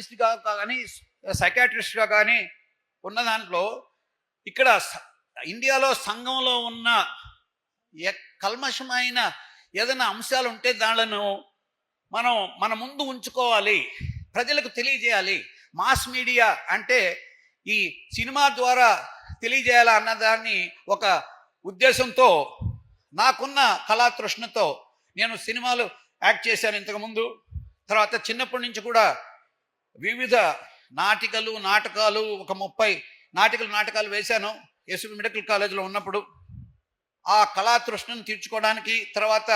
సైకాలజిస్ట్గా కానీ సైకాట్రిస్ట్గా కానీ ఉన్న దాంట్లో ఇక్కడ ఇండియాలో సంఘంలో ఉన్న కల్మషమైన ఏదైనా అంశాలు ఉంటే దానిలను మనం మన ముందు ఉంచుకోవాలి, ప్రజలకు తెలియజేయాలి. మాస్ మీడియా అంటే ఈ సినిమా ద్వారా తెలియజేయాలా అన్నదాన్ని ఒక ఉద్దేశంతో, నాకున్న కళాతృష్ణతో నేను సినిమాలు యాక్ట్ చేశాను ఇంతకుముందు. తర్వాత చిన్నప్పటి నుంచి కూడా వివిధ నాటకాలు ఒక 30 నాటకాలు వేశాను ఎస్వి మెడికల్ కాలేజీలో ఉన్నప్పుడు. ఆ కళాతృష్ణను తీర్చుకోవడానికి, తర్వాత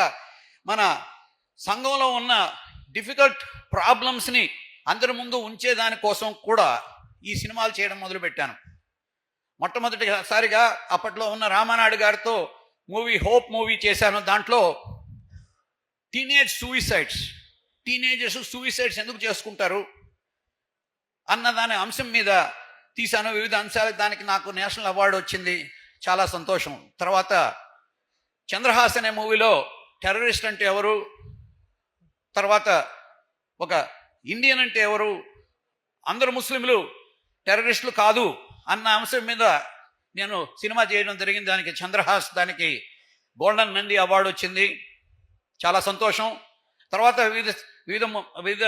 మన సంఘంలో ఉన్న డిఫికల్ట్ ప్రాబ్లమ్స్ని అందరి ముందు ఉంచేదానికోసం కూడా ఈ సినిమాలు చేయడం మొదలుపెట్టాను. మొట్టమొదటిసారిగా అప్పట్లో ఉన్న రామానాయుడు గారితో హోప్ మూవీ చేశాను. దాంట్లో టీనేజర్స్ సూయిసైడ్స్ ఎందుకు చేసుకుంటారు అన్న దాని అంశం మీద తీశాను. వివిధ అంశాలు, దానికి నాకు నేషనల్ అవార్డు వచ్చింది, చాలా సంతోషం. తర్వాత చంద్రహాస్ అనే మూవీలో టెర్రరిస్ట్ అంటే ఎవరు, తర్వాత ఒక ఇండియన్ అంటే ఎవరు, అందరు ముస్లింలు టెర్రరిస్టులు కాదు అన్న అంశం మీద నేను సినిమా చేయడం జరిగింది. దానికి చంద్రహాస్, దానికి గోల్డెన్ నంది అవార్డు వచ్చింది, చాలా సంతోషం. తర్వాత వివిధ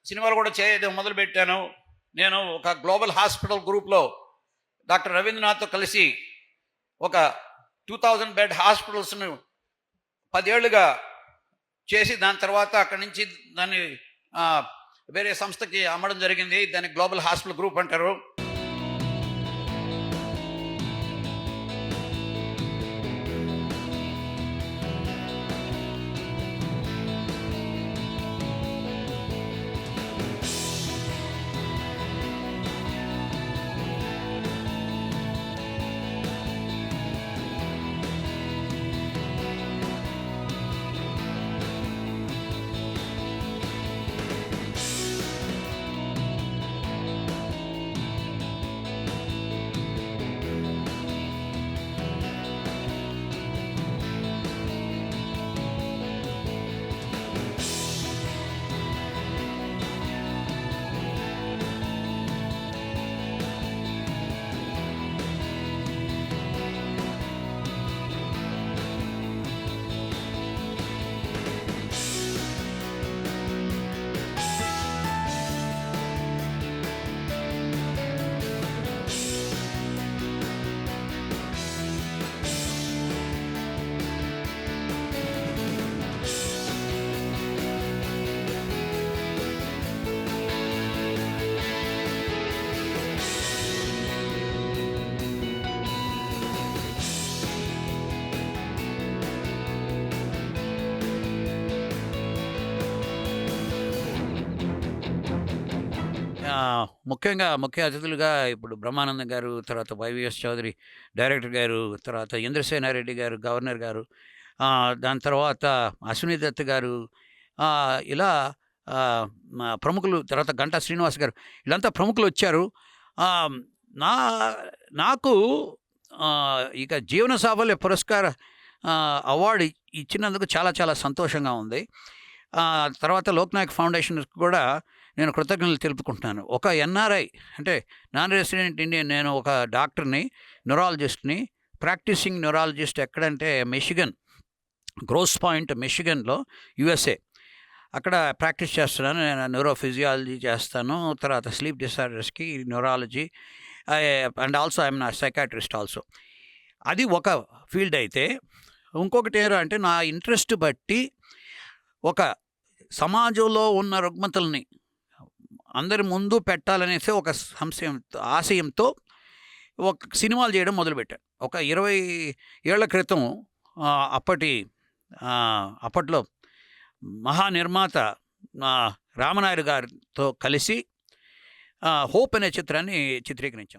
సినిమాలు కూడా చేయడం మొదలుపెట్టాను. నేను ఒక గ్లోబల్ హాస్పిటల్ గ్రూప్లో డాక్టర్ రవీంద్రనాథ్తో కలిసి ఒక 2000 బెడ్ హాస్పిటల్స్ను 10 ఏళ్ళుగా చేసి, దాని తర్వాత అక్కడి నుంచి దాన్ని వేరే సంస్థకి అమ్మడం జరిగింది. దాన్ని గ్లోబల్ హాస్పిటల్ గ్రూప్ అంటారు. ముఖ్యంగా ముఖ్య అతిథులుగా ఇప్పుడు బ్రహ్మానందం గారు, తర్వాత వైవిఎస్ చౌదరి డైరెక్టర్ గారు, తర్వాత ఇంద్రసేనారెడ్డి గారు గవర్నర్ గారు, దాని తర్వాత అశ్విని దత్ గారు, ఇలా ప్రముఖులు, తర్వాత గంటా శ్రీనివాస్ గారు, వీళ్ళంతా ప్రముఖులు వచ్చారు. నా నాకు ఇక జీవన సాఫల్య పురస్కార అవార్డు ఇచ్చినందుకు చాలా చాలా సంతోషంగా ఉంది. తర్వాత లోక్నాయక్ ఫౌండేషన్కి కూడా నేను కృతజ్ఞతలు తెలుపుకుంటున్నాను. ఒక ఎన్ఆర్ఐ అంటే నాన్ రెసిడెంట్ ఇండియన్, నేను ఒక డాక్టర్ని, న్యూరాలజిస్ట్ని, ప్రాక్టీసింగ్ న్యూరాలజిస్ట్. ఎక్కడంటే మిషిగన్, గ్రోస్ పాయింట్ మిషిగన్లో, యుఎస్ఏ. అక్కడ ప్రాక్టీస్ చేస్తున్నాను. నేను న్యూరోఫిజియాలజీ చేస్తాను, తర్వాత స్లీప్ డిసార్డర్స్కి న్యూరాలజీ, అండ్ ఆల్సో ఐఎమ్ నా సైకాట్రిస్ట్ ఆల్సో. అది ఒక ఫీల్డ్ అయితే, ఇంకొకటి ఏదో అంటే నా ఇంట్రెస్ట్ బట్టి ఒక సమాజంలో ఉన్న రుగ్మతల్ని అందరి ముందు పెట్టాలనేసి ఒక ఆశయంతో ఒక సినిమాలు చేయడం మొదలుపెట్టాను. ఒక 20 ఏళ్ల క్రితం అప్పట్లో మహానిర్మాత రామనాయుడు గారితో కలిసి హోప్ అనే చిత్రాన్ని చిత్రీకరించాం.